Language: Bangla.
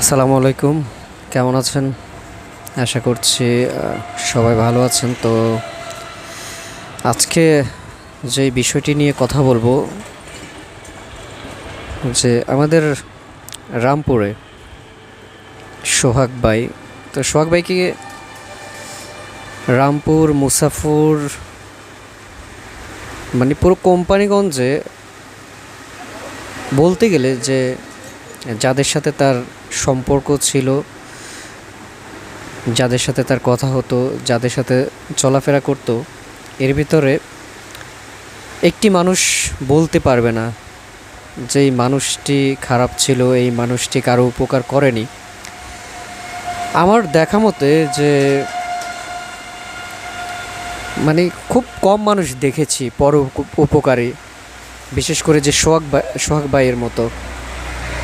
আসসালামু আলাইকুম। কেমন আছেন? আশা করছি সবাই ভালো আছেন। তো আজকে যে বিষয়টি নিয়ে কথা বলবো, যে আমাদের রামপুরে সোহাগ ভাই, তো সোহাগ ভাইকে রামপুর মুসাফুর মানে পুরো কোম্পানিগঞ্জে বলতে গেলে যে যাদের সাথে তার সম্পর্ক ছিল, যাদের সাথে তার কথা হতো, যাদের সাথে চলাফেরা করতো, এর ভিতরে একটি মানুষ বলতে পারবে না যে এই মানুষটি খারাপ ছিল, এই মানুষটি কারো উপকার করেনি। আমার দেখা মতে যে মানে খুব কম মানুষ দেখেছি উপকারী, বিশেষ করে যে সোহাগ ভাইয়ের মতো।